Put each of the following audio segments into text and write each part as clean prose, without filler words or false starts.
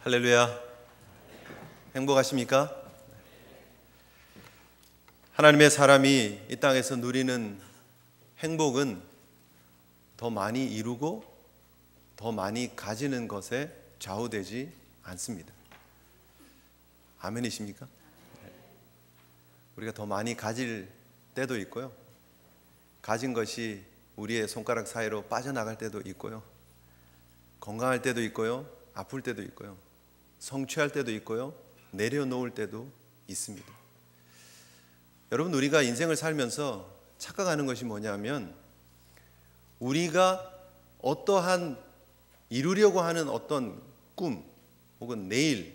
할렐루야. 행복하십니까? 하나님의 사람이 이 땅에서 누리는 행복은 더 많이 이루고 더 많이 가지는 것에 좌우되지 않습니다. 아멘이십니까? 우리가 더 많이 가질 때도 있고요, 가진 것이 우리의 손가락 사이로 빠져나갈 때도 있고요, 건강할 때도 있고요, 아플 때도 있고요, 성취할 때도 있고요, 내려놓을 때도 있습니다. 여러분, 우리가 인생을 살면서 착각하는 것이 뭐냐면, 우리가 어떠한 이루려고 하는 어떤 꿈 혹은 내일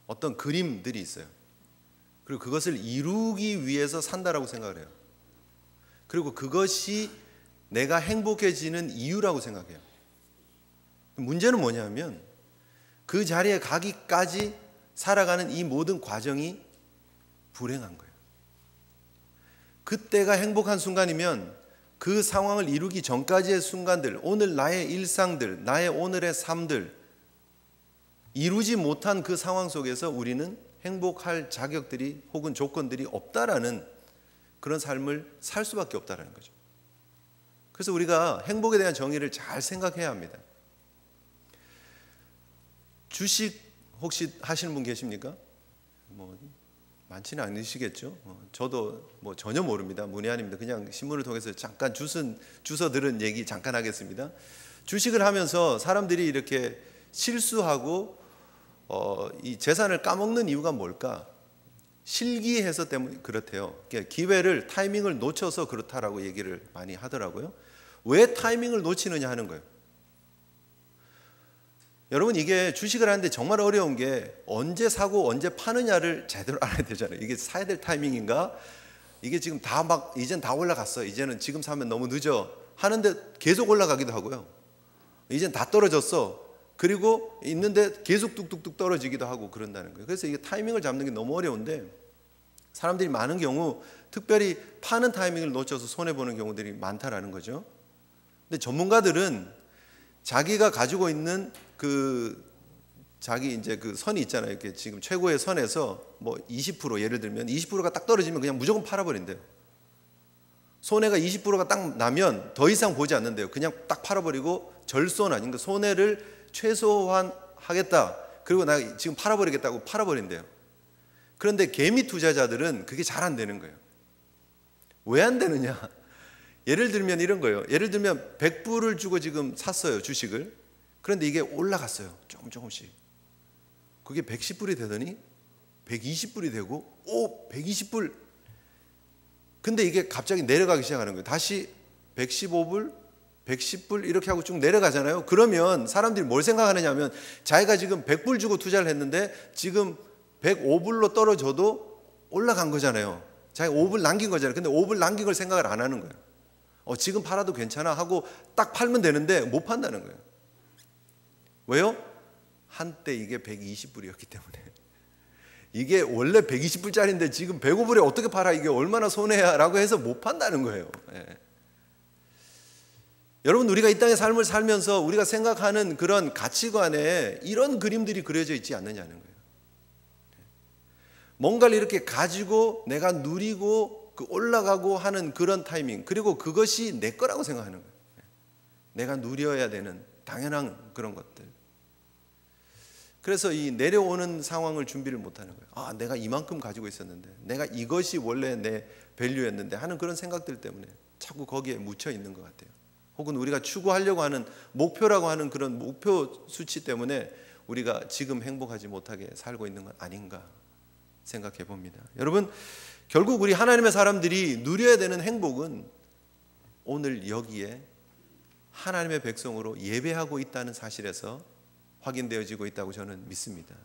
어떤 그림들이 있어요. 그리고 그것을 이루기 위해서 산다라고 생각을 해요. 그리고 그것이 내가 행복해지는 이유라고 생각해요. 문제는 뭐냐면, 그 자리에 가기까지 살아가는 이 모든 과정이 불행한 거예요. 그때가 행복한 순간이면 그 상황을 이루기 전까지의 순간들, 오늘 나의 일상들, 나의 오늘의 삶들, 이루지 못한 그 상황 속에서 우리는 행복할 자격들이 혹은 조건들이 없다라는 그런 삶을 살 수밖에 없다라는 거죠. 그래서 우리가 행복에 대한 정의를 잘 생각해야 합니다. 주식 혹시 하시는 분 계십니까? 많지는 않으시겠죠. 저도 전혀 모릅니다. 문외한입니다. 그냥 신문을 통해서 잠깐 주워 들은 얘기 잠깐 하겠습니다. 주식을 하면서 사람들이 이렇게 실수하고 이 재산을 까먹는 이유가 뭘까? 실기해서 때문에 그렇대요. 기회를, 타이밍을 놓쳐서 그렇다라고 얘기를 많이 하더라고요. 왜 타이밍을 놓치느냐 하는 거예요. 여러분, 이게 주식을 하는데 정말 어려운 게 언제 사고 언제 파느냐를 제대로 알아야 되잖아요. 이게 사야 될 타이밍인가? 이게 지금 이젠 다 올라갔어, 이제는 지금 사면 너무 늦어 하는데 계속 올라가기도 하고요, 이젠 다 떨어졌어, 그리고 있는데 계속 뚝뚝뚝 떨어지기도 하고 그런다는 거예요. 그래서 이게 타이밍을 잡는 게 너무 어려운데, 사람들이 많은 경우 특별히 파는 타이밍을 놓쳐서 손해보는 경우들이 많다라는 거죠. 근데 전문가들은 자기가 가지고 있는 자기 이제 그 선이 있잖아요. 이렇게 지금 최고의 선에서 20% 예를 들면 20%가 딱 떨어지면 그냥 무조건 팔아버린대요. 손해가 20%가 딱 나면 더 이상 보지 않는데요. 그냥 딱 팔아버리고 절손 아닌가, 손해를 최소한 하겠다, 그리고 나 지금 팔아버리겠다고 팔아버린대요. 그런데 개미 투자자들은 그게 잘 안 되는 거예요. 왜 안 되느냐? 예를 들면 이런 거예요. 예를 들면 100불을 주고 지금 샀어요, 주식을. 그런데 이게 올라갔어요, 조금씩. 그게 110불이 되더니 120불이 되고 120불. 근데 이게 갑자기 내려가기 시작하는 거예요. 다시 115불, 110불 이렇게 하고 쭉 내려가잖아요. 그러면 사람들이 뭘 생각하느냐 하면, 자기가 지금 100불 주고 투자를 했는데 지금 105불로 떨어져도 올라간 거잖아요. 자기가 5불 남긴 거잖아요. 근데 5불 남긴 걸 생각을 안 하는 거예요. 지금 팔아도 괜찮아 하고 딱 팔면 되는데 못 판다는 거예요. 왜요? 한때 이게 120불이었기 때문에. 이게 원래 120불짜리인데 지금 105불에 어떻게 팔아, 이게 얼마나 손해야 라고 해서 못 판다는 거예요. 여러분, 우리가 이 땅의 삶을 살면서 우리가 생각하는 그런 가치관에 이런 그림들이 그려져 있지 않느냐는 거예요. 뭔가를 이렇게 가지고 내가 누리고 올라가고 하는 그런 타이밍, 그리고 그것이 내 거라고 생각하는 거예요. 내가 누려야 되는 당연한 그런 것들. 그래서 이 내려오는 상황을 준비를 못하는 거예요. 내가 이만큼 가지고 있었는데, 내가 이것이 원래 내 밸류였는데 하는 그런 생각들 때문에 자꾸 거기에 묻혀 있는 것 같아요. 혹은 우리가 추구하려고 하는 목표라고 하는 그런 목표 수치 때문에 우리가 지금 행복하지 못하게 살고 있는 건 아닌가 생각해 봅니다. 여러분, 결국 우리 하나님의 사람들이 누려야 되는 행복은 오늘 여기에 하나님의 백성으로 예배하고 있다는 사실에서 확인되어지고 있다고 저는 믿습니다.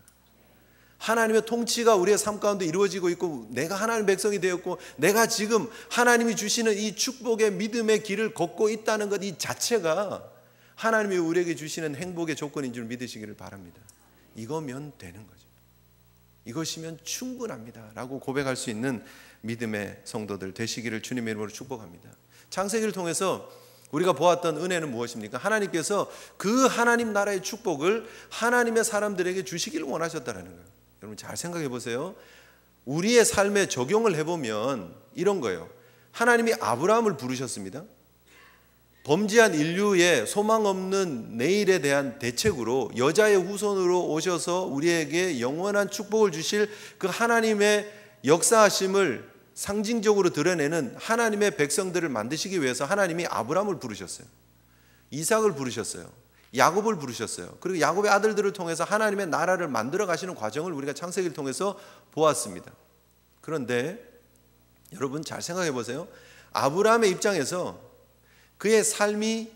하나님의 통치가 우리의 삶 가운데 이루어지고 있고, 내가 하나님의 백성이 되었고, 내가 지금 하나님이 주시는 이 축복의 믿음의 길을 걷고 있다는 것, 이 자체가 하나님이 우리에게 주시는 행복의 조건인 줄 믿으시기를 바랍니다. 이거면 되는 거죠. 이것이면 충분합니다 라고 고백할 수 있는 믿음의 성도들 되시기를 주님의 이름으로 축복합니다. 창세기를 통해서 우리가 보았던 은혜는 무엇입니까? 하나님께서 그 하나님 나라의 축복을 하나님의 사람들에게 주시기를 원하셨다는 거예요. 여러분 잘 생각해 보세요. 우리의 삶에 적용을 해보면 이런 거예요. 하나님이 아브라함을 부르셨습니다. 범죄한 인류의 소망 없는 내일에 대한 대책으로 여자의 후손으로 오셔서 우리에게 영원한 축복을 주실 그 하나님의 역사하심을 상징적으로 드러내는 하나님의 백성들을 만드시기 위해서 하나님이 아브라함을 부르셨어요. 이삭을 부르셨어요. 야곱을 부르셨어요. 그리고 야곱의 아들들을 통해서 하나님의 나라를 만들어 가시는 과정을 우리가 창세기를 통해서 보았습니다. 그런데 여러분 잘 생각해 보세요. 아브라함의 입장에서 그의 삶이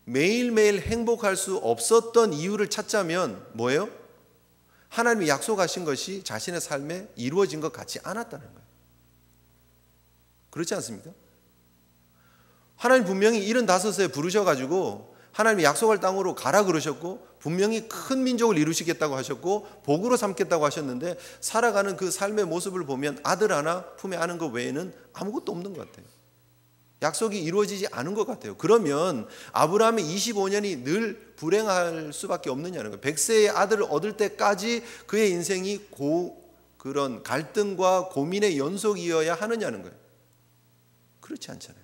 매일매일 행복할 수 없었던 이유를 찾자면 뭐예요? 하나님이 약속하신 것이 자신의 삶에 이루어진 것 같지 않았다는 거예요. 그렇지 않습니까? 하나님 분명히 75세에 부르셔가지고 하나님이 약속할 땅으로 가라 그러셨고 분명히 큰 민족을 이루시겠다고 하셨고 복으로 삼겠다고 하셨는데 살아가는 그 삶의 모습을 보면 아들 하나 품에 안은 것 외에는 아무것도 없는 것 같아요. 약속이 이루어지지 않은 것 같아요. 그러면 아브라함의 25년이 늘 불행할 수밖에 없느냐는 거예요. 100세의 아들을 얻을 때까지 그의 인생이 그런 갈등과 고민의 연속이어야 하느냐는 거예요. 그렇지 않잖아요.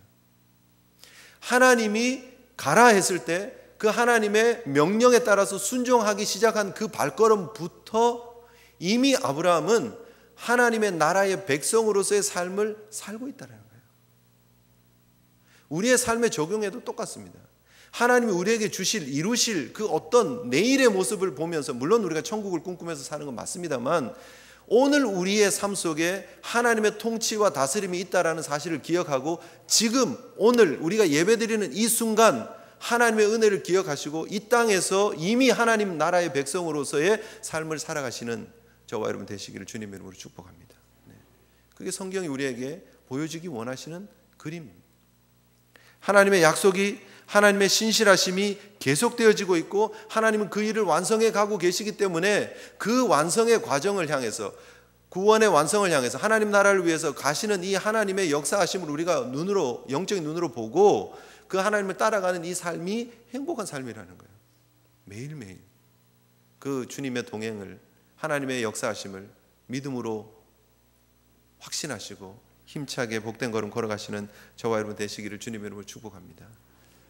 하나님이 가라 했을 때 그 하나님의 명령에 따라서 순종하기 시작한 그 발걸음부터 이미 아브라함은 하나님의 나라의 백성으로서의 삶을 살고 있다는 거예요. 우리의 삶에 적용해도 똑같습니다. 하나님이 우리에게 이루실 그 어떤 내일의 모습을 보면서 물론 우리가 천국을 꿈꾸면서 사는 건 맞습니다만 오늘 우리의 삶 속에 하나님의 통치와 다스림이 있다는 사실을 기억하고 지금 오늘 우리가 예배드리는 이 순간 하나님의 은혜를 기억하시고 이 땅에서 이미 하나님 나라의 백성으로서의 삶을 살아가시는 저와 여러분 되시기를 주님의 이름으로 축복합니다. 그게 성경이 우리에게 보여주기 원하시는 그림입니다. 하나님의 약속이 하나님의 신실하심이 계속되어지고 있고 하나님은 그 일을 완성해 가고 계시기 때문에 그 완성의 과정을 향해서 구원의 완성을 향해서 하나님 나라를 위해서 가시는 이 하나님의 역사하심을 우리가 영적인 눈으로 보고 그 하나님을 따라가는 이 삶이 행복한 삶이라는 거예요. 매일매일 그 주님의 동행을 하나님의 역사하심을 믿음으로 확신하시고 힘차게 복된 걸음 걸어가시는 저와 여러분 되시기를 주님의 이름으로 축복합니다.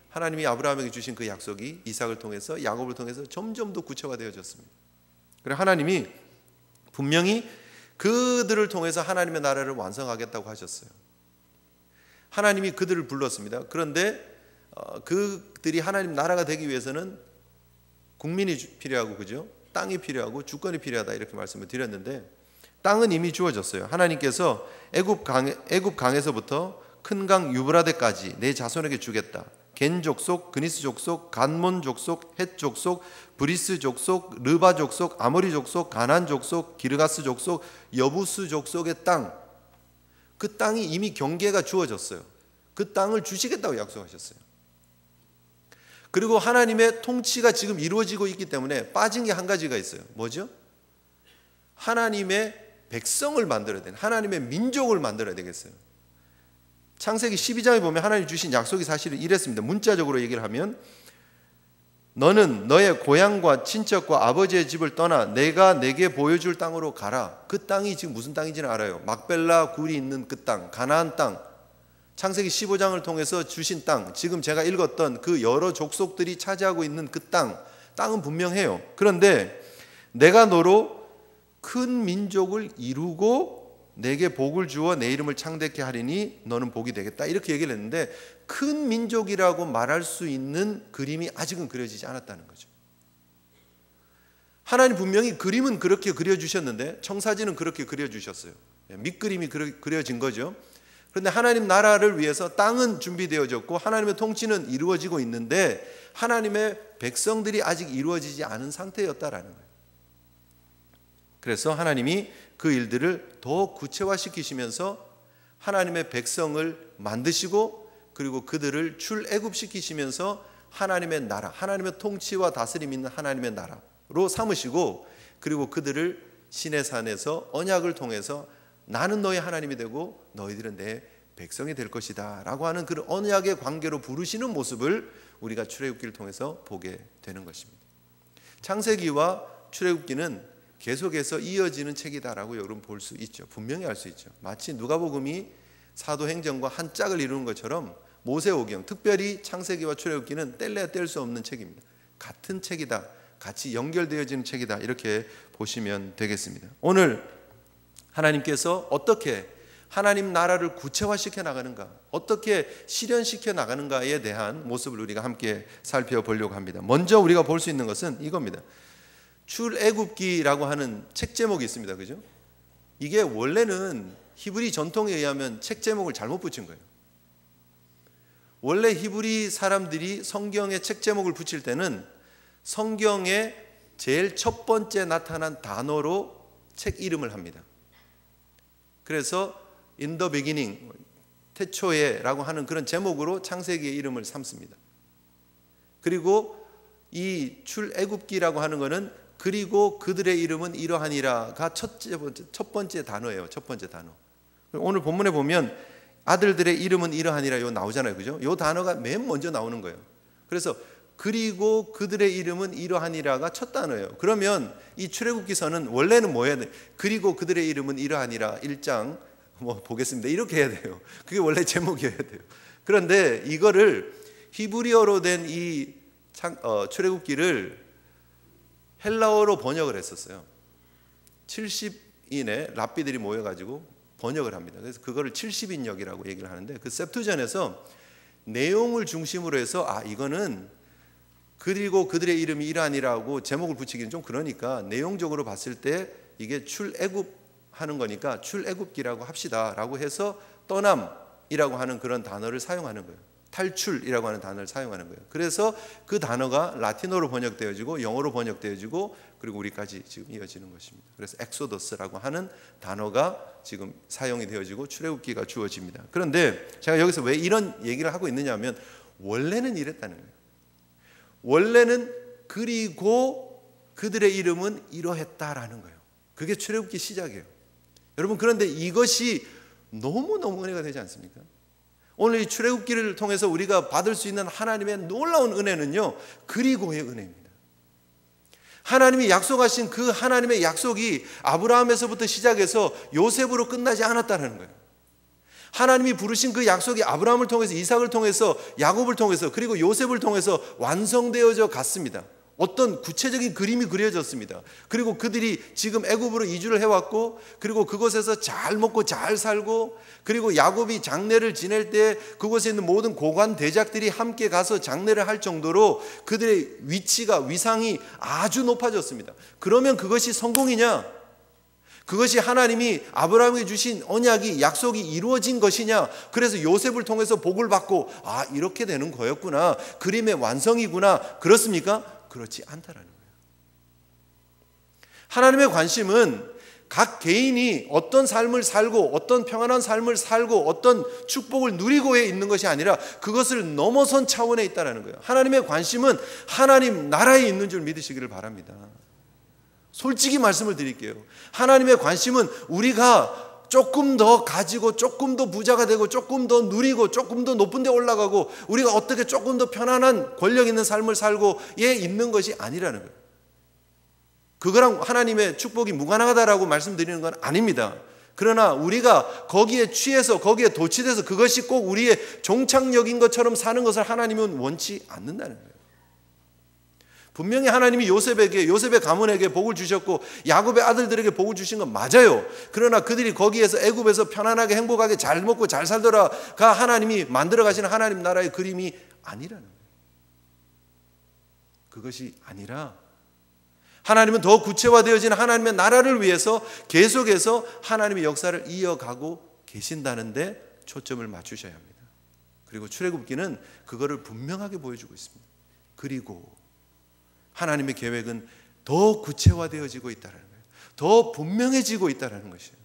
하나님이 아브라함에게 주신 그 약속이 이삭을 통해서 야곱을 통해서 점점 더 구체화 되어졌습니다. 그리고 하나님이 분명히 그들을 통해서 하나님의 나라를 완성하겠다고 하셨어요. 하나님이 그들을 불렀습니다. 그런데 그들이 하나님 나라가 되기 위해서는 국민이 필요하고 그죠? 땅이 필요하고 주권이 필요하다 이렇게 말씀을 드렸는데 땅은 이미 주어졌어요. 하나님께서 애굽 강에서부터 큰 강 유브라데까지 내 자손에게 주겠다. 겐 족속, 그니스 족속, 간몬 족속, 헷 족속, 브리스 족속, 르바 족속, 아모리 족속, 가난 족속, 기르가스 족속, 여부스 족속의 땅. 그 땅이 이미 경계가 주어졌어요. 그 땅을 주시겠다고 약속하셨어요. 그리고 하나님의 통치가 지금 이루어지고 있기 때문에 빠진 게 한 가지가 있어요. 뭐죠? 하나님의 백성을 만들어야 되는 하나님의 민족을 만들어야 되겠어요. 창세기 12장에 보면 하나님 주신 약속이 사실은 이랬습니다. 문자적으로 얘기를 하면 너는 너의 고향과 친척과 아버지의 집을 떠나 내가 내게 보여줄 땅으로 가라. 그 땅이 지금 무슨 땅인지는 알아요. 막벨라 굴이 있는 그 땅, 가나안 땅. 창세기 15장을 통해서 주신 땅, 지금 제가 읽었던 그 여러 족속들이 차지하고 있는 그 땅은 분명해요. 그런데 내가 너로 큰 민족을 이루고 내게 복을 주어 내 이름을 창대케 하리니 너는 복이 되겠다 이렇게 얘기를 했는데 큰 민족이라고 말할 수 있는 그림이 아직은 그려지지 않았다는 거죠. 하나님 분명히 그림은 그렇게 그려주셨는데 청사진은 그렇게 그려주셨어요. 밑그림이 그려진 거죠. 그런데 하나님 나라를 위해서 땅은 준비되어졌고 하나님의 통치는 이루어지고 있는데 하나님의 백성들이 아직 이루어지지 않은 상태였다라는 거예요. 그래서 하나님이 그 일들을 더 구체화시키시면서 하나님의 백성을 만드시고 그리고 그들을 출애굽시키시면서 하나님의 나라, 하나님의 통치와 다스림 있는 하나님의 나라로 삼으시고 그리고 그들을 시내산에서 언약을 통해서 나는 너의 하나님이 되고 너희들은 내 백성이 될 것이다 라고 하는 그런 언약의 관계로 부르시는 모습을 우리가 출애굽기를 통해서 보게 되는 것입니다. 창세기와 출애굽기는 계속해서 이어지는 책이다라고 여러분 볼 수 있죠. 분명히 알 수 있죠. 마치 누가복음이 사도행전과 한 짝을 이루는 것처럼 모세오경, 특별히 창세기와 출애굽기는 뗄래야 뗄 수 없는 책입니다. 같은 책이다, 같이 연결되어지는 책이다, 이렇게 보시면 되겠습니다. 오늘 하나님께서 어떻게 하나님 나라를 구체화시켜 나가는가, 어떻게 실현시켜 나가는가에 대한 모습을 우리가 함께 살펴보려고 합니다. 먼저 우리가 볼 수 있는 것은 이겁니다. 출애굽기라고 하는 책 제목이 있습니다. 그죠? 이게 원래는 히브리 전통에 의하면 책 제목을 잘못 붙인 거예요. 원래 히브리 사람들이 성경에 책 제목을 붙일 때는 성경에 제일 첫 번째 나타난 단어로 책 이름을 합니다. 그래서 In the beginning, 태초에 라고 하는 그런 제목으로 창세기의 이름을 삼습니다. 그리고 이 출애굽기라고 하는 것은 그리고 그들의 이름은 이러하니라가 첫 번째 단어예요. 첫 번째 단어. 오늘 본문에 보면 아들들의 이름은 이러하니라 요 나오잖아요. 그죠? 요 단어가 맨 먼저 나오는 거예요. 그래서 그리고 그들의 이름은 이러하니라가 첫 단어예요. 그러면 이 출애굽기서는 원래는 뭐 해야 돼? 그리고 그들의 이름은 이러하니라 1장 보겠습니다. 이렇게 해야 돼요. 그게 원래 제목이어야 돼요. 그런데 이거를 히브리어로 된 이 출애굽기를 헬라어로 번역을 했었어요. 70인의 랍비들이 모여가지고 번역을 합니다. 그래서 그거를 70인역이라고 얘기를 하는데, 그 septuagint에서 내용을 중심으로 해서 이거는 그리고 그들의 이름이 이러하니라고 제목을 붙이기는 좀 그러니까 내용적으로 봤을 때 이게 출애굽 하는 거니까 출애굽기라고 합시다라고 해서 떠남이라고 하는 그런 단어를 사용하는 거예요. 탈출이라고 하는 단어를 사용하는 거예요. 그래서 그 단어가 라틴어로 번역되어지고 영어로 번역되어지고 그리고 우리까지 지금 이어지는 것입니다. 그래서 엑소더스라고 하는 단어가 지금 사용이 되어지고 출애굽기가 주어집니다. 그런데 제가 여기서 왜 이런 얘기를 하고 있느냐 하면 원래는 이랬다는 거예요. 원래는 그리고 그들의 이름은 이러했다라는 거예요. 그게 출애굽기 시작이에요. 여러분, 그런데 이것이 너무너무 은혜가 되지 않습니까? 오늘 이 출애굽기를 통해서 우리가 받을 수 있는 하나님의 놀라운 은혜는요, 그리고의 은혜입니다. 하나님이 약속하신 그 하나님의 약속이 아브라함에서부터 시작해서 요셉으로 끝나지 않았다는 거예요. 하나님이 부르신 그 약속이 아브라함을 통해서, 이삭을 통해서, 야곱을 통해서, 그리고 요셉을 통해서 완성되어져 갔습니다. 어떤 구체적인 그림이 그려졌습니다. 그리고 그들이 지금 애굽으로 이주를 해왔고, 그리고 그곳에서 잘 먹고 잘 살고, 그리고 야곱이 장례를 지낼 때 그곳에 있는 모든 고관 대작들이 함께 가서 장례를 할 정도로 그들의 위치가, 위상이 아주 높아졌습니다. 그러면 그것이 성공이냐? 그것이 하나님이 아브라함에게 주신 언약이, 약속이 이루어진 것이냐? 그래서 요셉을 통해서 복을 받고 이렇게 되는 거였구나, 그림의 완성이구나, 그렇습니까? 그렇지 않다라는 거예요. 하나님의 관심은 각 개인이 어떤 삶을 살고 어떤 평안한 삶을 살고 어떤 축복을 누리고에 있는 것이 아니라 그것을 넘어선 차원에 있다는 거예요. 하나님의 관심은 하나님 나라에 있는 줄 믿으시기를 바랍니다. 솔직히 말씀을 드릴게요. 하나님의 관심은 우리가 조금 더 가지고 조금 더 부자가 되고 조금 더 누리고 조금 더 높은 데 올라가고 우리가 어떻게 조금 더 편안한 권력 있는 삶을 살고에 있는 것이 아니라는 거예요. 그거랑 하나님의 축복이 무관하다라고 말씀드리는 건 아닙니다. 그러나 우리가 거기에 취해서 거기에 도취돼서 그것이 꼭 우리의 종착역인 것처럼 사는 것을 하나님은 원치 않는다는 거예요. 분명히 하나님이 요셉의 가문에게 복을 주셨고 야곱의 아들들에게 복을 주신 건 맞아요. 그러나 그들이 거기에서 애굽에서 편안하게 행복하게 잘 먹고 잘 살더라가 하나님이 만들어 가시는 하나님 나라의 그림이 아니라는 거예요. 그것이 아니라 하나님은 더 구체화되어진 하나님의 나라를 위해서 계속해서 하나님의 역사를 이어가고 계신다는데 초점을 맞추셔야 합니다. 그리고 출애굽기는 그거를 분명하게 보여주고 있습니다. 그리고 하나님의 계획은 더 구체화되어지고 있다는 거예요. 더 분명해지고 있다는 것이에요.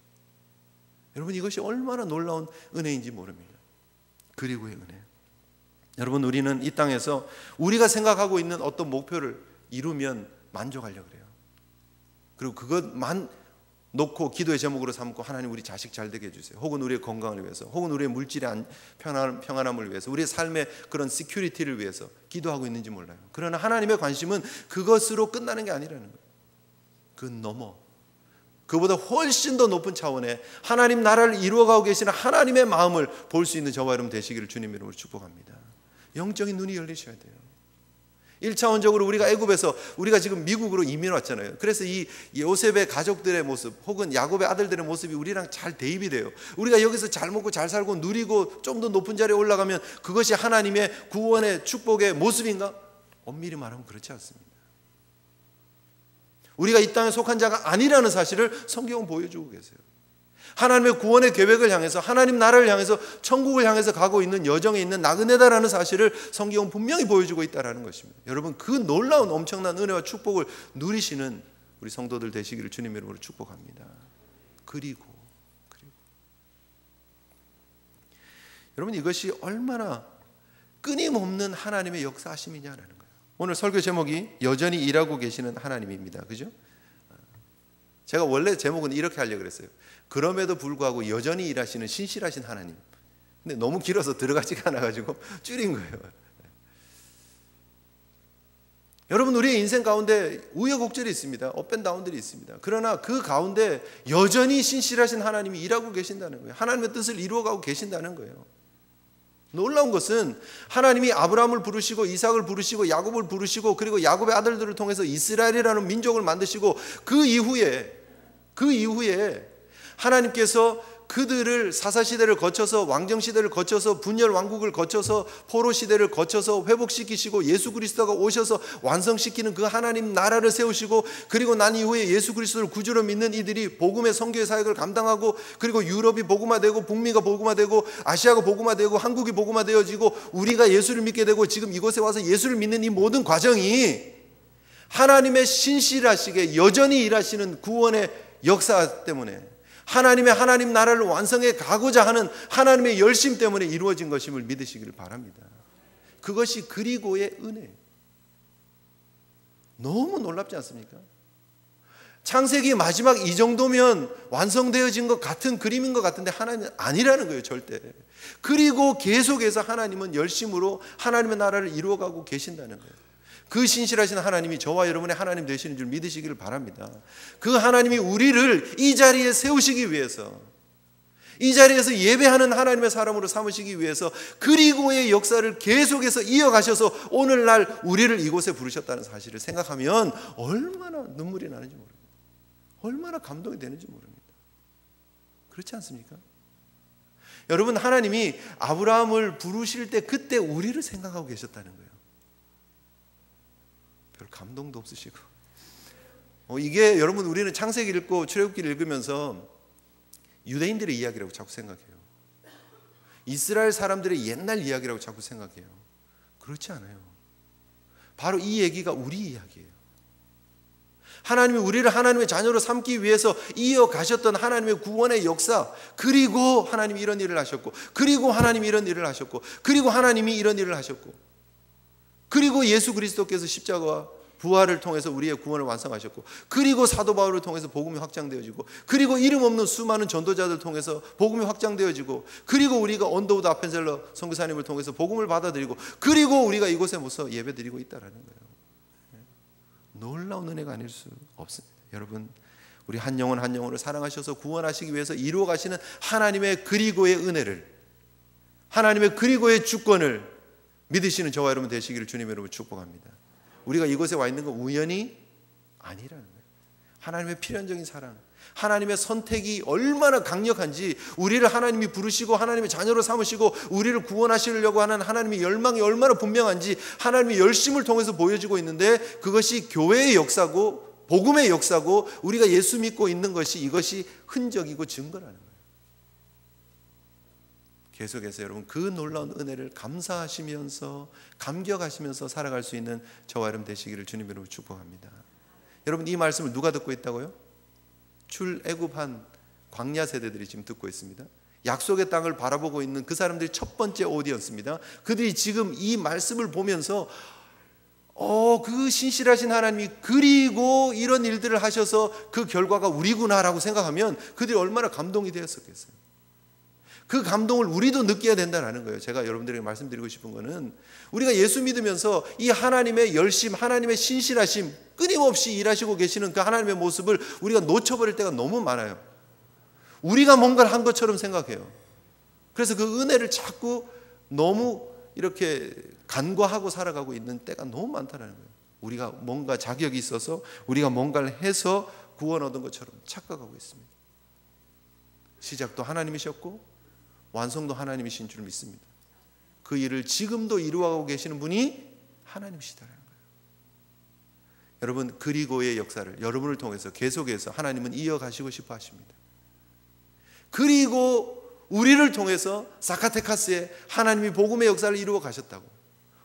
여러분, 이것이 얼마나 놀라운 은혜인지 모릅니다. 그리고의 은혜. 여러분, 우리는 이 땅에서 우리가 생각하고 있는 어떤 목표를 이루면 만족하려고 그래요. 그리고 그것만 놓고 기도의 제목으로 삼고 하나님 우리 자식 잘 되게 해주세요. 혹은 우리의 건강을 위해서, 혹은 우리의 물질의 평안함을 위해서, 우리의 삶의 그런 시큐리티를 위해서 기도하고 있는지 몰라요. 그러나 하나님의 관심은 그것으로 끝나는 게 아니라는 거예요. 그 넘어 그보다 훨씬 더 높은 차원의 하나님 나라를 이루어가고 계시는 하나님의 마음을 볼 수 있는 저와 여러분 되시기를 주님 이름으로 축복합니다. 영적인 눈이 열리셔야 돼요. 1차원적으로 우리가 애굽에서 우리가 지금 미국으로 이민 왔잖아요. 그래서 이 요셉의 가족들의 모습 혹은 야곱의 아들들의 모습이 우리랑 잘 대입이 돼요. 우리가 여기서 잘 먹고 잘 살고 누리고 좀 더 높은 자리에 올라가면 그것이 하나님의 구원의 축복의 모습인가? 엄밀히 말하면 그렇지 않습니다. 우리가 이 땅에 속한 자가 아니라는 사실을 성경은 보여주고 계세요. 하나님의 구원의 계획을 향해서, 하나님 나라를 향해서, 천국을 향해서 가고 있는 여정에 있는 나그네다라는 사실을 성경은 분명히 보여주고 있다는 것입니다. 여러분, 그 놀라운 엄청난 은혜와 축복을 누리시는 우리 성도들 되시기를 주님 이름으로 축복합니다. 그리고 여러분, 이것이 얼마나 끊임없는 하나님의 역사하심이냐라는 거예요. 오늘 설교 제목이 여전히 일하고 계시는 하나님입니다. 그죠? 제가 원래 제목은 이렇게 하려고 그랬어요. 그럼에도 불구하고 여전히 일하시는 신실하신 하나님. 근데 너무 길어서 들어가지가 않아가지고 줄인 거예요. 여러분, 우리의 인생 가운데 우여곡절이 있습니다. 업앤다운들이 있습니다. 그러나 그 가운데 여전히 신실하신 하나님이 일하고 계신다는 거예요. 하나님의 뜻을 이루어가고 계신다는 거예요. 놀라운 것은 하나님이 아브라함을 부르시고 이삭을 부르시고 야곱을 부르시고 그리고 야곱의 아들들을 통해서 이스라엘이라는 민족을 만드시고 그 이후에 하나님께서 그들을 사사시대를 거쳐서 왕정시대를 거쳐서 분열왕국을 거쳐서 포로시대를 거쳐서 회복시키시고 예수 그리스도가 오셔서 완성시키는 그 하나님 나라를 세우시고 그리고 난 이후에 예수 그리스도를 구주로 믿는 이들이 복음의 선교의 사역을 감당하고 그리고 유럽이 복음화되고 북미가 복음화되고 아시아가 복음화되고 한국이 복음화되어지고 우리가 예수를 믿게 되고 지금 이곳에 와서 예수를 믿는 이 모든 과정이 하나님의 신실하시게 여전히 일하시는 구원의 역사 때문에 하나님 나라를 완성해 가고자 하는 하나님의 열심 때문에 이루어진 것임을 믿으시기를 바랍니다. 그것이 그리고의 은혜. 너무 놀랍지 않습니까? 창세기 마지막 이 정도면 완성되어진 것 같은 그림인 것 같은데 하나님은 아니라는 거예요, 절대. 그리고 계속해서 하나님은 열심으로 하나님의 나라를 이루어가고 계신다는 거예요. 그 신실하신 하나님이 저와 여러분의 하나님 되시는 줄 믿으시기를 바랍니다. 그 하나님이 우리를 이 자리에 세우시기 위해서, 이 자리에서 예배하는 하나님의 사람으로 삼으시기 위해서 그리고의 역사를 계속해서 이어가셔서 오늘날 우리를 이곳에 부르셨다는 사실을 생각하면 얼마나 눈물이 나는지 모릅니다. 얼마나 감동이 되는지 모릅니다. 그렇지 않습니까? 여러분, 하나님이 아브라함을 부르실 때 그때 우리를 생각하고 계셨다는 거예요. 별 감동도 없으시고 이게 여러분, 우리는 창세기 읽고 출애굽기 읽으면서 유대인들의 이야기라고 자꾸 생각해요. 이스라엘 사람들의 옛날 이야기라고 자꾸 생각해요. 그렇지 않아요. 바로 이 얘기가 우리 이야기예요. 하나님이 우리를 하나님의 자녀로 삼기 위해서 이어가셨던 하나님의 구원의 역사, 그리고 하나님이 이런 일을 하셨고, 그리고 하나님이 이런 일을 하셨고, 그리고 하나님이 이런 일을 하셨고, 그리고 예수 그리스도께서 십자가와 부활을 통해서 우리의 구원을 완성하셨고, 그리고 사도 바울을 통해서 복음이 확장되어지고, 그리고 이름 없는 수많은 전도자들 통해서 복음이 확장되어지고, 그리고 우리가 언더우드 아펜셀러 선교사님을 통해서 복음을 받아들이고, 그리고 우리가 이곳에 모서 예배드리고 있다라는 거예요. 놀라운 은혜가 아닐 수 없습니다. 여러분, 우리 한 영혼 한 영혼을 사랑하셔서 구원하시기 위해서 이루어 가시는 하나님의 그리고의 은혜를, 하나님의 그리고의 주권을 믿으시는 저와 여러분 되시기를 주님 여러분 축복합니다. 우리가 이곳에 와 있는 건 우연이 아니라는 거예요. 하나님의 필연적인 사랑, 하나님의 선택이 얼마나 강력한지, 우리를 하나님이 부르시고 하나님의 자녀로 삼으시고 우리를 구원하시려고 하는 하나님의 열망이 얼마나 분명한지 하나님의 열심을 통해서 보여지고 있는데, 그것이 교회의 역사고 복음의 역사고 우리가 예수 믿고 있는 것이, 이것이 흔적이고 증거라는 거예요. 계속해서 여러분 그 놀라운 은혜를 감사하시면서 감격하시면서 살아갈 수 있는 저와 여러분 되시기를 주님 이름으로 축복합니다. 여러분, 이 말씀을 누가 듣고 있다고요? 출애굽한 광야 세대들이 지금 듣고 있습니다. 약속의 땅을 바라보고 있는 그 사람들이 첫 번째 오디언스입니다. 그들이 지금 이 말씀을 보면서 그 신실하신 하나님이 그리고 이런 일들을 하셔서 그 결과가 우리구나라고 생각하면 그들이 얼마나 감동이 되었었겠어요. 그 감동을 우리도 느껴야 된다는 거예요. 제가 여러분들에게 말씀드리고 싶은 거는 우리가 예수 믿으면서 이 하나님의 열심, 하나님의 신실하심, 끊임없이 일하시고 계시는 그 하나님의 모습을 우리가 놓쳐버릴 때가 너무 많아요. 우리가 뭔가를 한 것처럼 생각해요. 그래서 그 은혜를 자꾸 너무 이렇게 간과하고 살아가고 있는 때가 너무 많다는 거예요. 우리가 뭔가 자격이 있어서 우리가 뭔가를 해서 구원 얻은 것처럼 착각하고 있습니다. 시작도 하나님이셨고 완성도 하나님이신 줄 믿습니다. 그 일을 지금도 이루어가고 계시는 분이 하나님이시다는 거예요. 여러분, 그리고의 역사를 여러분을 통해서 계속해서 하나님은 이어가시고 싶어 하십니다. 그리고 우리를 통해서 사카테카스에 하나님이 복음의 역사를 이루어 가셨다고.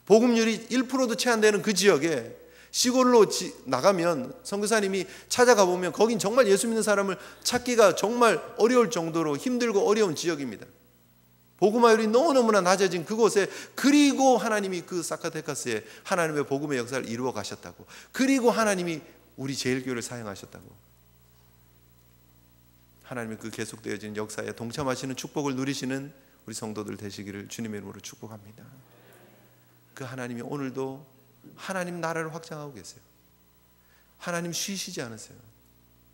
복음률이 1%도 채 안 되는 그 지역에 시골로 나가면 선교사님이 찾아가 보면 거긴 정말 예수 믿는 사람을 찾기가 정말 어려울 정도로 힘들고 어려운 지역입니다. 복음화율이 너무너무나 낮아진 그곳에 그리고 하나님이 그 사카테카스에 하나님의 복음의 역사를 이루어 가셨다고. 그리고 하나님이 우리 제일교회를 사용하셨다고. 하나님의 그 계속되어지는 역사에 동참하시는 축복을 누리시는 우리 성도들 되시기를 주님의 이름으로 축복합니다. 그 하나님이 오늘도 하나님 나라를 확장하고 계세요. 하나님 쉬시지 않으세요.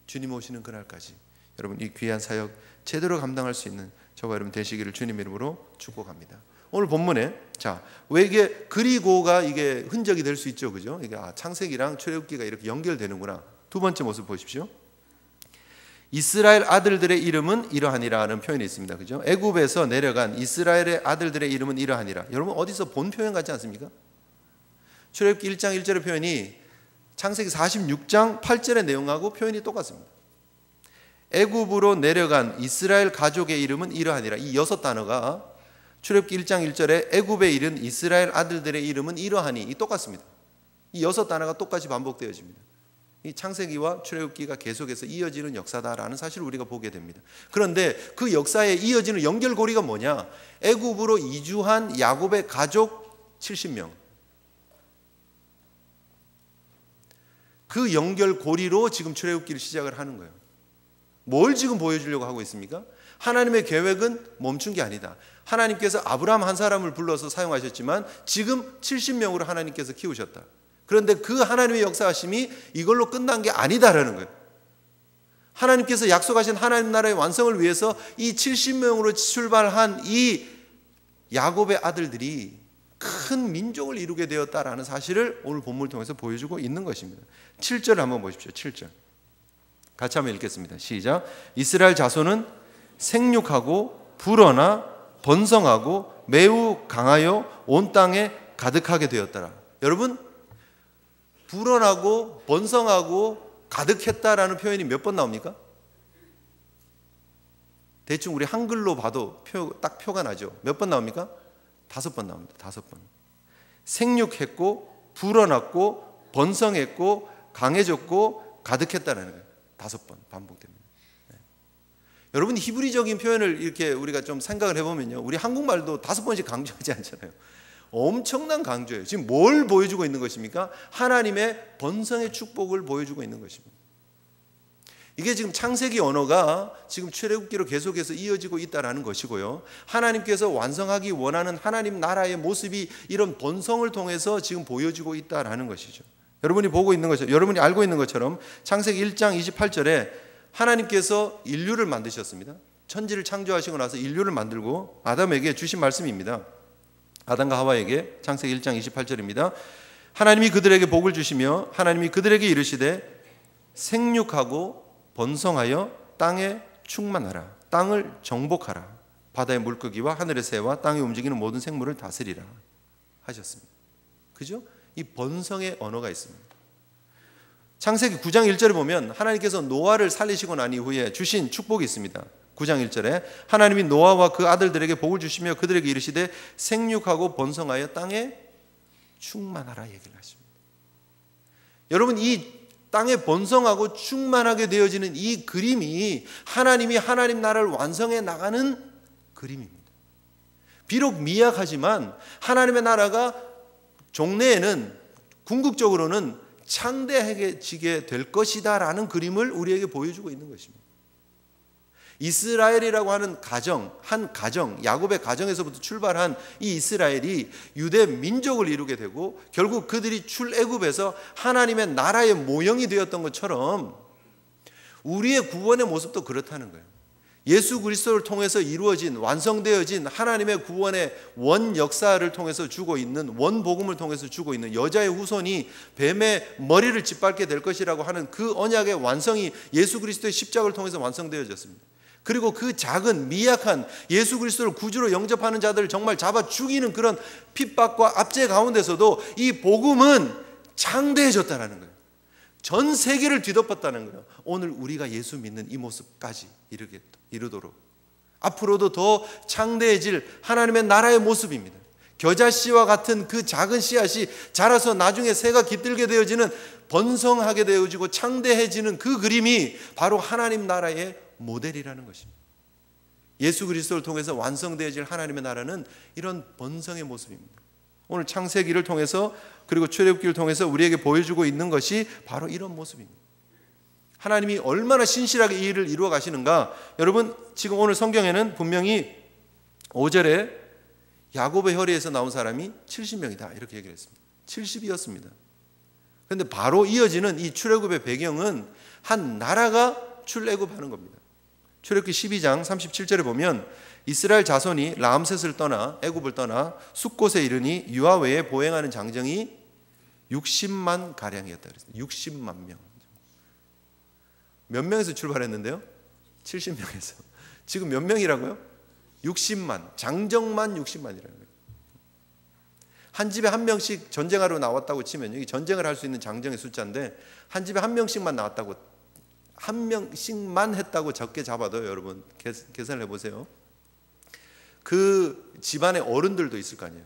주님 오시는 그날까지 여러분 이 귀한 사역 제대로 감당할 수 있는 저와 여러분 되시기를 주님의 이름으로 축복합니다. 오늘 본문에 왜 이게 그리고가 이게 흔적이 될 수 있죠, 그죠? 이게 창세기랑 출애굽기가 이렇게 연결되는구나. 두 번째 모습 보십시오. 이스라엘 아들들의 이름은 이러하니라는 표현이 있습니다, 그죠? 애굽에서 내려간 이스라엘의 아들들의 이름은 이러하니라. 여러분 어디서 본 표현 같지 않습니까? 출애굽기 1장 1절의 표현이 창세기 46장 8절의 내용하고 표현이 똑같습니다. 애굽으로 내려간 이스라엘 가족의 이름은 이러하니라. 이 6단어가 출애굽기 1장 1절에 애굽에 이른 이스라엘 아들들의 이름은 이러하니 이 똑같습니다. 이 6단어가 똑같이 반복되어집니다. 이 창세기와 출애굽기가 계속해서 이어지는 역사다라는 사실을 우리가 보게 됩니다. 그런데 그 역사에 이어지는 연결고리가 뭐냐? 애굽으로 이주한 야곱의 가족 70명. 그 연결고리로 지금 출애굽기를 시작을 하는 거예요. 뭘 지금 보여주려고 하고 있습니까? 하나님의 계획은 멈춘 게 아니다. 하나님께서 아브라함 한 사람을 불러서 사용하셨지만 지금 70명으로 하나님께서 키우셨다. 그런데 그 하나님의 역사하심이 이걸로 끝난 게 아니다라는 거예요. 하나님께서 약속하신 하나님 나라의 완성을 위해서 이 70명으로 출발한 이 야곱의 아들들이 큰 민족을 이루게 되었다라는 사실을 오늘 본문을 통해서 보여주고 있는 것입니다. 7절을 한번 보십시오. 7절 같이 한번 읽겠습니다. 시작. 이스라엘 자손은 생육하고 불어나 번성하고 매우 강하여 온 땅에 가득하게 되었더라. 여러분 불어나고 번성하고 가득했다라는 표현이 몇 번 나옵니까? 대충 우리 한글로 봐도 딱 표가 나죠. 몇 번 나옵니까? 5번 나옵니다. 5번. 생육했고 불어났고 번성했고 강해졌고 가득했다라는 거예요. 5번 반복됩니다. 네. 여러분 히브리적인 표현을 이렇게 우리가 좀 생각을 해보면요, 우리 한국말도 5번씩 강조하지 않잖아요. 엄청난 강조예요. 지금 뭘 보여주고 있는 것입니까? 하나님의 번성의 축복을 보여주고 있는 것입니다. 이게 지금 창세기 언어가 지금 출애굽기로 계속해서 이어지고 있다는 것이고요, 하나님께서 완성하기 원하는 하나님 나라의 모습이 이런 번성을 통해서 지금 보여지고 있다는 것이죠. 여러분이 보고 있는 것처럼, 여러분이 알고 있는 것처럼 창세기 1장 28절에 하나님께서 인류를 만드셨습니다. 천지를 창조하시고 나서 인류를 만들고 아담에게 주신 말씀입니다. 아담과 하와에게 창세기 1장 28절입니다. 하나님이 그들에게 복을 주시며 하나님이 그들에게 이르시되 생육하고 번성하여 땅에 충만하라. 땅을 정복하라. 바다의 물고기와 하늘의 새와 땅에 움직이는 모든 생물을 다스리라 하셨습니다. 그죠? 이 번성의 언어가 있습니다. 창세기 9장 1절에 보면 하나님께서 노아를 살리시고 난 이후에 주신 축복이 있습니다. 9장 1절에 하나님이 노아와 그 아들들에게 복을 주시며 그들에게 이르시되 생육하고 번성하여 땅에 충만하라 얘기를 하십니다. 여러분 이 땅에 번성하고 충만하게 되어지는 이 그림이 하나님이 하나님 나라를 완성해 나가는 그림입니다. 비록 미약하지만 하나님의 나라가 종래에는 궁극적으로는 창대해지게 될 것이다라는 그림을 우리에게 보여주고 있는 것입니다. 이스라엘이라고 하는 가정, 한 가정, 야곱의 가정에서부터 출발한 이 이스라엘이 유대 민족을 이루게 되고 결국 그들이 출애굽에서 하나님의 나라의 모형이 되었던 것처럼 우리의 구원의 모습도 그렇다는 거예요. 예수 그리스도를 통해서 이루어진, 완성되어진 하나님의 구원의 원 역사를 통해서 주고 있는, 원 복음을 통해서 주고 있는 여자의 후손이 뱀의 머리를 짓밟게 될 것이라고 하는 그 언약의 완성이 예수 그리스도의 십자가를 통해서 완성되어졌습니다. 그리고 그 작은 미약한 예수 그리스도를 구주로 영접하는 자들을 정말 잡아 죽이는 그런 핍박과 압제 가운데서도 이 복음은 창대해졌다는 거예요. 전 세계를 뒤덮었다는 거예요. 오늘 우리가 예수 믿는 이 모습까지 이르도록 앞으로도 더 창대해질 하나님의 나라의 모습입니다. 겨자씨와 같은 그 작은 씨앗이 자라서 나중에 새가 깃들게 되어지는, 번성하게 되어지고 창대해지는 그 그림이 바로 하나님 나라의 모델이라는 것입니다. 예수 그리스도를 통해서 완성되어질 하나님의 나라는 이런 번성의 모습입니다. 오늘 창세기를 통해서 그리고 출애굽기를 통해서 우리에게 보여주고 있는 것이 바로 이런 모습입니다. 하나님이 얼마나 신실하게 이 일을 이루어 가시는가. 여러분, 지금 오늘 성경에는 분명히 5절에 야곱의 혈에서 나온 사람이 70명이다 이렇게 얘기를 했습니다. 70이었습니다. 그런데 바로 이어지는 이 출애굽의 배경은 한 나라가 출애굽하는 겁니다. 출애굽기 12장 37절에 보면 이스라엘 자손이 라암셋을 떠나 애굽을 떠나 숫곳에 이르니 유아외에 보행하는 장정이 60만 가량이었다 그랬어요. 60만 명. 몇 명에서 출발했는데요? 70명에서. 지금 몇 명이라고요? 60만. 장정만 60만이라는 거예요. 한 집에 한 명씩 전쟁하러 나왔다고 치면 여기 전쟁을 할 수 있는 장정의 숫자인데 한 집에 한 명씩만 나왔다고, 한 명씩만 했다고 적게 잡아도 여러분 계산을 해보세요. 그 집안의 어른들도 있을 거 아니에요.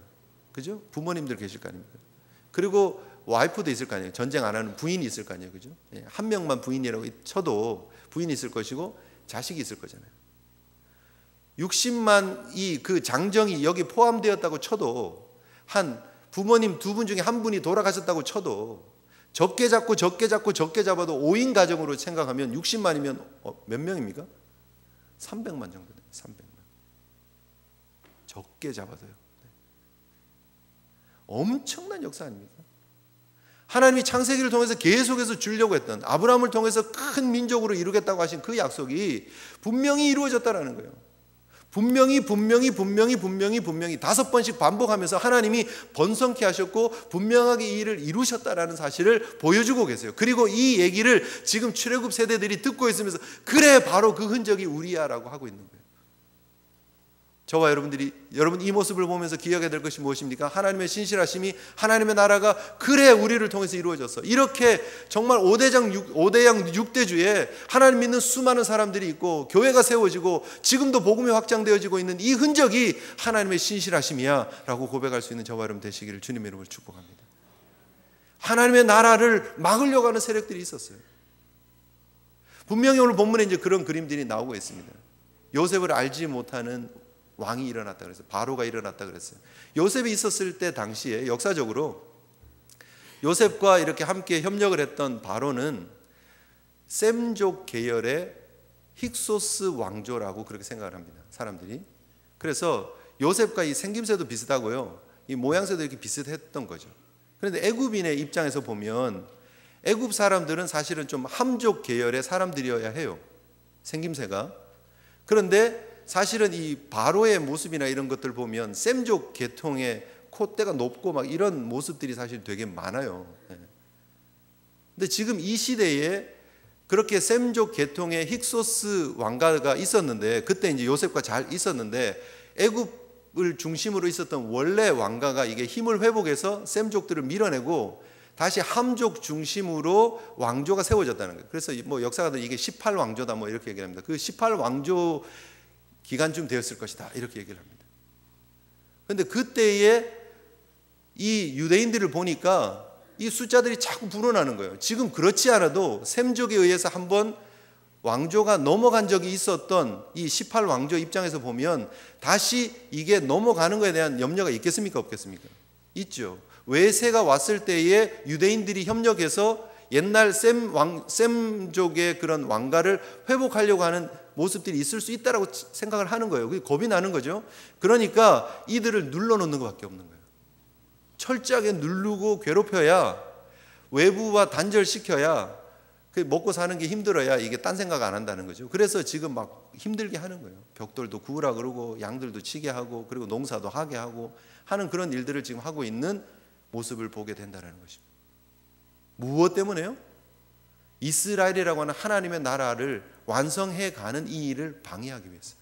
그죠? 부모님들 계실 거 아닙니까? 그리고 와이프도 있을 거 아니에요. 전쟁 안 하는 부인이 있을 거 아니에요. 그죠? 한 명만 부인이라고 쳐도 부인이 있을 것이고 자식이 있을 거잖아요. 60만이 그 장정이 여기 포함되었다고 쳐도, 한 부모님 두 분 중에 한 분이 돌아가셨다고 쳐도 적게 잡고 적게 잡고 적게 잡아도 5인 가정으로 생각하면 60만이면 몇 명입니까? 300만 정도 돼요. 300만. 적게 잡아도요. 엄청난 역사 아닙니까? 하나님이 창세기를 통해서 계속해서 주려고 했던, 아브라함을 통해서 큰 민족으로 이루겠다고 하신 그 약속이 분명히 이루어졌다라는 거예요. 분명히 5번씩 반복하면서 하나님이 번성케 하셨고 분명하게 이 일을 이루셨다라는 사실을 보여주고 계세요. 그리고 이 얘기를 지금 출애굽 세대들이 듣고 있으면서 그래 바로 그 흔적이 우리야라고 하고 있는 거예요. 저와 여러분 이 모습을 보면서 기억해야 될 것이 무엇입니까? 하나님의 신실하심이, 하나님의 나라가 그래 우리를 통해서 이루어졌어. 이렇게 정말 5대양 6대주에 하나님 믿는 수많은 사람들이 있고 교회가 세워지고 지금도 복음이 확장되어지고 있는 이 흔적이 하나님의 신실하심이야 라고 고백할 수 있는 저와 여러분 되시기를 주님의 이름으로 축복합니다. 하나님의 나라를 막으려고 하는 세력들이 있었어요. 분명히 오늘 본문에 이제 그런 그림들이 나오고 있습니다. 요셉을 알지 못하는 왕이 일어났다 그랬어요. 바로가 일어났다 그랬어요. 요셉이 있었을 때 당시에 역사적으로 요셉과 이렇게 함께 협력을 했던 바로는 셈족 계열의 힉소스 왕조라고 그렇게 생각을 합니다. 사람들이. 그래서 요셉과 이 생김새도 비슷하고요. 이 모양새도 이렇게 비슷했던 거죠. 그런데 애굽인의 입장에서 보면 애굽 사람들은 사실은 좀 함족 계열의 사람들이어야 해요. 생김새가. 그런데 사실은 이 바로의 모습이나 이런 것들 보면 셈족 계통의 콧대가 높고 막 이런 모습들이 사실 되게 많아요. 근데 지금 이 시대에 그렇게 셈족 계통의 힉소스 왕가가 있었는데, 그때 이제 요셉과 잘 있었는데 애굽을 중심으로 있었던 원래 왕가가 이게 힘을 회복해서 셈족들을 밀어내고 다시 함족 중심으로 왕조가 세워졌다는 거예요. 그래서 뭐 역사가들 이게 18왕조다 뭐 이렇게 얘기합니다. 그 18왕조 기간쯤 되었을 것이다 이렇게 얘기를 합니다. 그런데 그때에 이 유대인들을 보니까 이 숫자들이 자꾸 불어나는 거예요. 지금 그렇지 않아도 셈족에 의해서 한번 왕조가 넘어간 적이 있었던 이 18왕조 입장에서 보면 다시 이게 넘어가는 것에 대한 염려가 있겠습니까? 없겠습니까? 있죠. 외세가 왔을 때에 유대인들이 협력해서 옛날 셈족의 그런 왕가를 회복하려고 하는 모습들이 있을 수 있다라고 생각을 하는 거예요. 그게 겁이 나는 거죠. 그러니까 이들을 눌러놓는 것밖에 없는 거예요. 철저하게 누르고 괴롭혀야, 외부와 단절시켜야, 먹고 사는 게 힘들어야 이게 딴 생각 안 한다는 거죠. 그래서 지금 막 힘들게 하는 거예요. 벽돌도 구우라 그러고 양들도 치게 하고 그리고 농사도 하게 하고 하는 그런 일들을 지금 하고 있는 모습을 보게 된다는 것입니다. 무엇 때문에요? 이스라엘이라고 하는 하나님의 나라를 완성해 가는 이 일을 방해하기 위해서,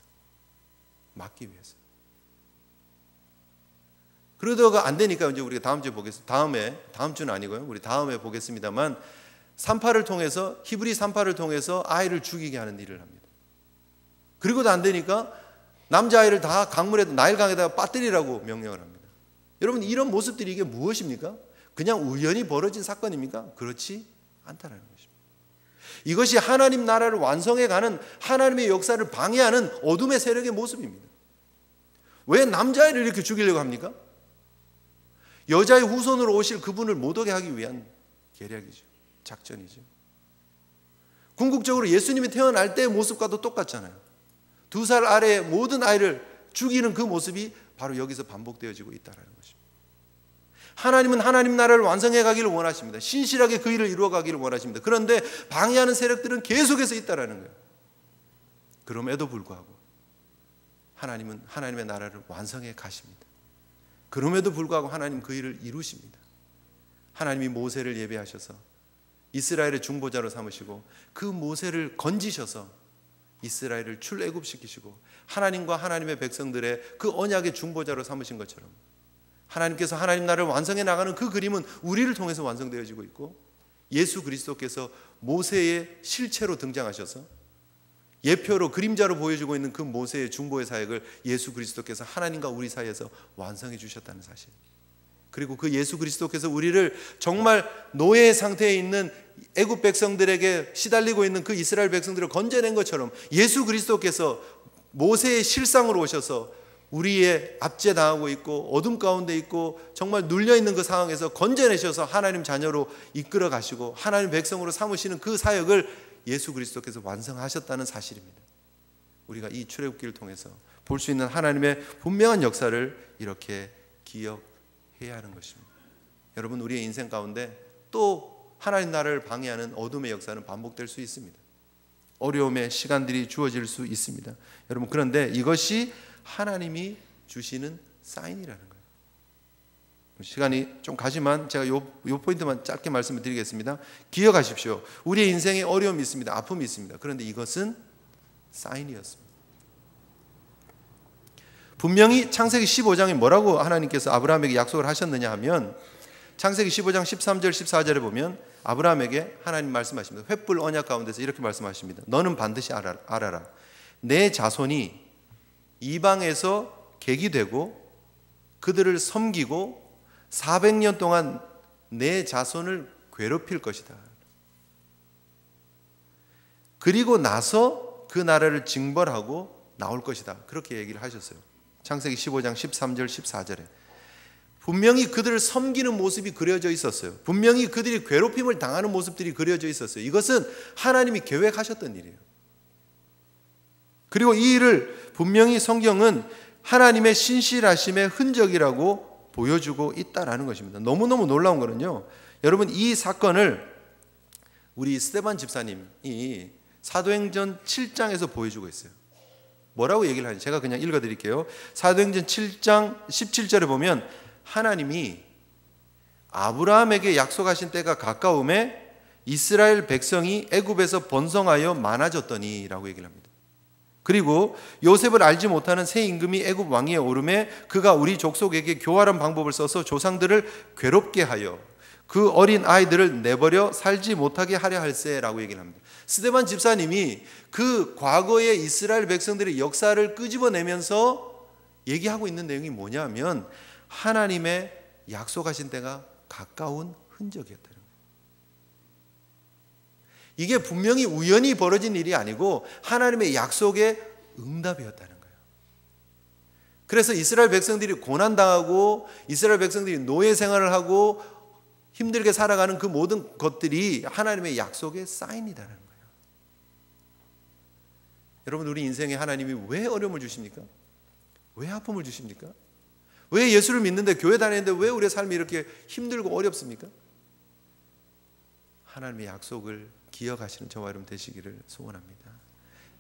막기 위해서. 그러다가 안 되니까 이제 우리가 다음 주에 보겠습니다. 다음 주는 아니고요. 우리 다음에 보겠습니다만, 산파를 통해서, 히브리 산파를 통해서 아이를 죽이게 하는 일을 합니다. 그리고도 안 되니까 남자아이를 다 나일강에다가 빠뜨리라고 명령을 합니다. 여러분, 이런 모습들이 이게 무엇입니까? 그냥 우연히 벌어진 사건입니까? 그렇지 않다라는 것입니다. 이것이 하나님 나라를 완성해가는 하나님의 역사를 방해하는 어둠의 세력의 모습입니다. 왜 남자아이를 이렇게 죽이려고 합니까? 여자의 후손으로 오실 그분을 못 오게 하기 위한 계략이죠. 작전이죠. 궁극적으로 예수님이 태어날 때의 모습과도 똑같잖아요. 2살 아래의 모든 아이를 죽이는 그 모습이 바로 여기서 반복되어지고 있다는 것입니다. 하나님은 하나님 나라를 완성해 가기를 원하십니다. 신실하게 그 일을 이루어 가기를 원하십니다. 그런데 방해하는 세력들은 계속해서 있다는 거예요. 그럼에도 불구하고 하나님은 하나님의 나라를 완성해 가십니다. 그럼에도 불구하고 하나님 그 일을 이루십니다. 하나님이 모세를 예배하셔서 이스라엘의 중보자로 삼으시고 그 모세를 건지셔서 이스라엘을 출애굽시키시고 하나님과 하나님의 백성들의 그 언약의 중보자로 삼으신 것처럼 하나님께서 하나님 나라를 완성해 나가는 그 그림은 우리를 통해서 완성되어지고 있고, 예수 그리스도께서 모세의 실체로 등장하셔서 예표로 그림자로 보여주고 있는 그 모세의 중보의 사역을 예수 그리스도께서 하나님과 우리 사이에서 완성해 주셨다는 사실, 그리고 그 예수 그리스도께서 우리를 정말 노예의 상태에 있는 애굽 백성들에게 시달리고 있는 그 이스라엘 백성들을 건져낸 것처럼 예수 그리스도께서 모세의 실상으로 오셔서 우리의 압제당하고 있고 어둠 가운데 있고 정말 눌려있는 그 상황에서 건져내셔서 하나님 자녀로 이끌어 가시고 하나님 백성으로 삼으시는 그 사역을 예수 그리스도께서 완성하셨다는 사실입니다. 우리가 이 출애굽기를 통해서 볼 수 있는 하나님의 분명한 역사를 이렇게 기억해야 하는 것입니다. 여러분, 우리의 인생 가운데 또 하나님 나라를 방해하는 어둠의 역사는 반복될 수 있습니다. 어려움의 시간들이 주어질 수 있습니다. 여러분, 그런데 이것이 하나님이 주시는 사인이라는 거예요. 시간이 좀 가지만 제가 요 포인트만 짧게 말씀을 드리겠습니다. 기억하십시오. 우리의 인생에 어려움이 있습니다. 아픔이 있습니다. 그런데 이것은 사인이었습니다. 분명히 창세기 15장에 뭐라고 하나님께서 아브라함에게 약속을 하셨느냐 하면, 창세기 15장 13절 14절에 보면 아브라함에게 하나님 말씀하십니다. 횃불 언약 가운데서 이렇게 말씀하십니다. 너는 반드시 알아라. 내 자손이 이방에서 객이 되고 그들을 섬기고 400년 동안 내 자손을 괴롭힐 것이다. 그리고 나서 그 나라를 징벌하고 나올 것이다. 그렇게 얘기를 하셨어요. 창세기 15장 13절 14절에 분명히 그들을 섬기는 모습이 그려져 있었어요. 분명히 그들이 괴롭힘을 당하는 모습들이 그려져 있었어요. 이것은 하나님이 계획하셨던 일이에요. 그리고 이 일을 분명히 성경은 하나님의 신실하심의 흔적이라고 보여주고 있다라는 것입니다. 너무너무 놀라운 거는요, 여러분, 이 사건을 우리 스데반 집사님이 사도행전 7장에서 보여주고 있어요. 뭐라고 얘기를 하는지 제가 그냥 읽어드릴게요. 사도행전 7장 17절에 보면 하나님이 아브라함에게 약속하신 때가 가까움에 이스라엘 백성이 애굽에서 번성하여 많아졌더니 라고 얘기를 합니다. 그리고 요셉을 알지 못하는 새 임금이 애굽 왕위에 오르매 그가 우리 족속에게 교활한 방법을 써서 조상들을 괴롭게 하여 그 어린 아이들을 내버려 살지 못하게 하려 할세라고 얘기를 합니다. 스데반 집사님이 그 과거의 이스라엘 백성들의 역사를 끄집어내면서 얘기하고 있는 내용이 뭐냐면 하나님의 약속하신 때가 가까운 흔적이었다는 거예요. 이게 분명히 우연히 벌어진 일이 아니고 하나님의 약속의 응답이었다는 거예요. 그래서 이스라엘 백성들이 고난당하고 이스라엘 백성들이 노예 생활을 하고 힘들게 살아가는 그 모든 것들이 하나님의 약속의 사인이라는 거예요. 여러분, 우리 인생에 하나님이 왜 어려움을 주십니까? 왜 아픔을 주십니까? 왜 예수를 믿는데, 교회 다니는데 왜 우리의 삶이 이렇게 힘들고 어렵습니까? 하나님의 약속을 기억하시는 저와 여러분 되시기를 소원합니다.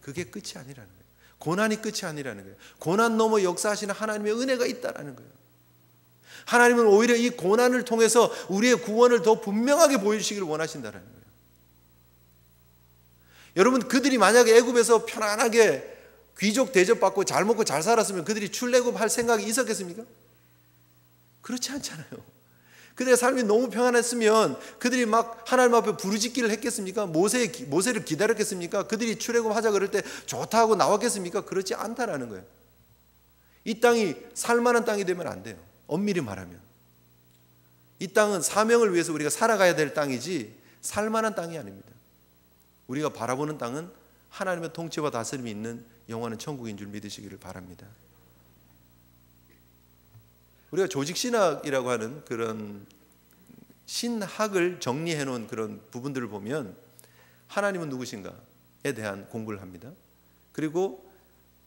그게 끝이 아니라는 거예요. 고난이 끝이 아니라는 거예요. 고난 넘어 역사하시는 하나님의 은혜가 있다라는 거예요. 하나님은 오히려 이 고난을 통해서 우리의 구원을 더 분명하게 보여주시기를 원하신다는 거예요. 여러분, 그들이 만약에 애굽에서 편안하게 귀족 대접받고 잘 먹고 잘 살았으면 그들이 출애굽할 생각이 있었겠습니까? 그렇지 않잖아요. 그들의 삶이 너무 평안했으면 그들이 막 하나님 앞에 부르짖기를 했겠습니까? 모세를 기다렸겠습니까? 그들이 출애굽하자 그럴 때 좋다 하고 나왔겠습니까? 그렇지 않다라는 거예요. 이 땅이 살만한 땅이 되면 안 돼요. 엄밀히 말하면 이 땅은 사명을 위해서 우리가 살아가야 될 땅이지 살만한 땅이 아닙니다. 우리가 바라보는 땅은 하나님의 통치와 다스림이 있는 영원한 천국인 줄 믿으시기를 바랍니다. 우리가 조직신학이라고 하는 그런 신학을 정리해 놓은 그런 부분들을 보면 하나님은 누구신가에 대한 공부를 합니다. 그리고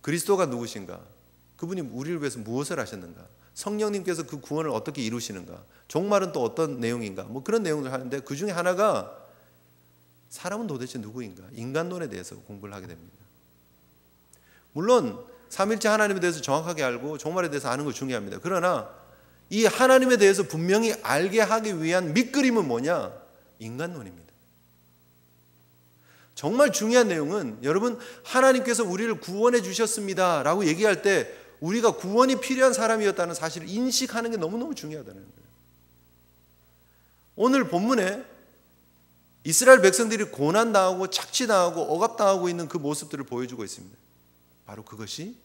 그리스도가 누구신가, 그분이 우리를 위해서 무엇을 하셨는가, 성령님께서 그 구원을 어떻게 이루시는가, 종말은 또 어떤 내용인가, 뭐 그런 내용을 하는데 그 중에 하나가 사람은 도대체 누구인가, 인간론에 대해서 공부를 하게 됩니다. 물론 삼일째 하나님에 대해서 정확하게 알고 종말에 대해서 아는 거 중요합니다. 그러나 이 하나님에 대해서 분명히 알게 하기 위한 밑그림은 뭐냐? 인간론입니다. 정말 중요한 내용은 여러분, 하나님께서 우리를 구원해 주셨습니다 라고 얘기할 때 우리가 구원이 필요한 사람이었다는 사실을 인식하는 게 너무너무 중요하다는 거예요. 오늘 본문에 이스라엘 백성들이 고난당하고 착취당하고 억압당하고 있는 그 모습들을 보여주고 있습니다. 바로 그것이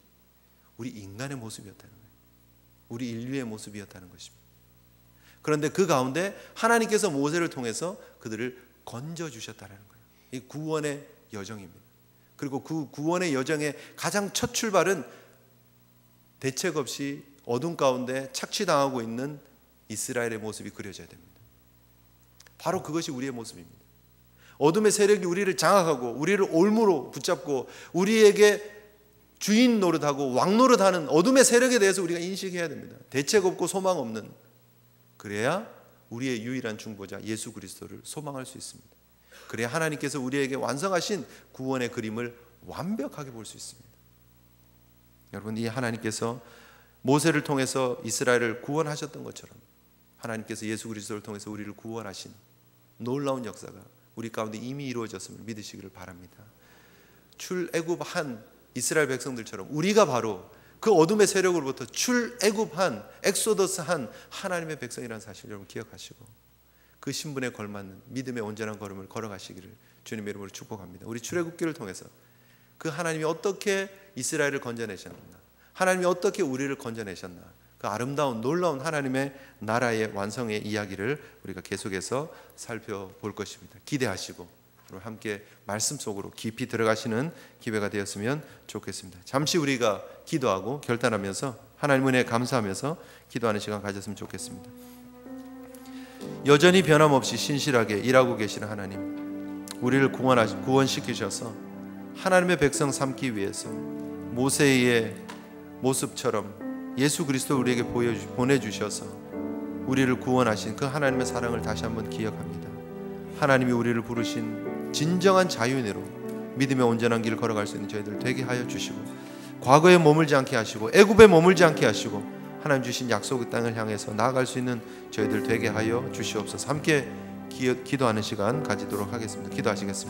우리 인간의 모습이었다는 거예요. 우리 인류의 모습이었다는 것입니다. 그런데 그 가운데 하나님께서 모세를 통해서 그들을 건져주셨다는 거예요. 이 구원의 여정입니다. 그리고 그 구원의 여정의 가장 첫 출발은 대책 없이 어둠 가운데 착취당하고 있는 이스라엘의 모습이 그려져야 됩니다. 바로 그것이 우리의 모습입니다. 어둠의 세력이 우리를 장악하고 우리를 올무로 붙잡고 우리에게 주인 노릇하고 왕 노릇하는 어둠의 세력에 대해서 우리가 인식해야 됩니다. 대책 없고 소망 없는, 그래야 우리의 유일한 중보자 예수 그리스도를 소망할 수 있습니다. 그래야 하나님께서 우리에게 완성하신 구원의 그림을 완벽하게 볼 수 있습니다. 여러분, 이 하나님께서 모세를 통해서 이스라엘을 구원하셨던 것처럼 하나님께서 예수 그리스도를 통해서 우리를 구원하신 놀라운 역사가 우리 가운데 이미 이루어졌음을 믿으시기를 바랍니다. 출애굽한 이스라엘 백성들처럼 우리가 바로 그 어둠의 세력으로부터 출애굽한, 엑소더스한 하나님의 백성이라는 사실 여러분 기억하시고 그 신분에 걸맞는 믿음의 온전한 걸음을 걸어가시기를 주님의 이름으로 축복합니다. 우리 출애굽기를 통해서 그 하나님이 어떻게 이스라엘을 건져내셨나, 하나님이 어떻게 우리를 건져내셨나, 그 아름다운 놀라운 하나님의 나라의 완성의 이야기를 우리가 계속해서 살펴볼 것입니다. 기대하시고 함께 말씀 속으로 깊이 들어가시는 기회가 되었으면 좋겠습니다. 잠시 우리가 기도하고 결단하면서 하나님 은혜에 감사하면서 기도하는 시간 가졌으면 좋겠습니다. 여전히 변함없이 신실하게 일하고 계시는 하나님, 우리를 구원시키셔서 하나님의 백성 삼기 위해서 모세의 모습처럼 예수 그리스도 우리에게 보내주셔서 우리를 구원하신 그 하나님의 사랑을 다시 한번 기억합니다. 하나님이 우리를 부르신 진정한 자유인으로 믿음의 온전한 길을 걸어갈 수 있는 저희들 되게 하여 주시고, 과거에 머물지 않게 하시고 애굽에 머물지 않게 하시고 하나님 주신 약속의 땅을 향해서 나아갈 수 있는 저희들 되게 하여 주시옵소서. 함께 기도하는 시간 가지도록 하겠습니다. 기도하시겠습니다.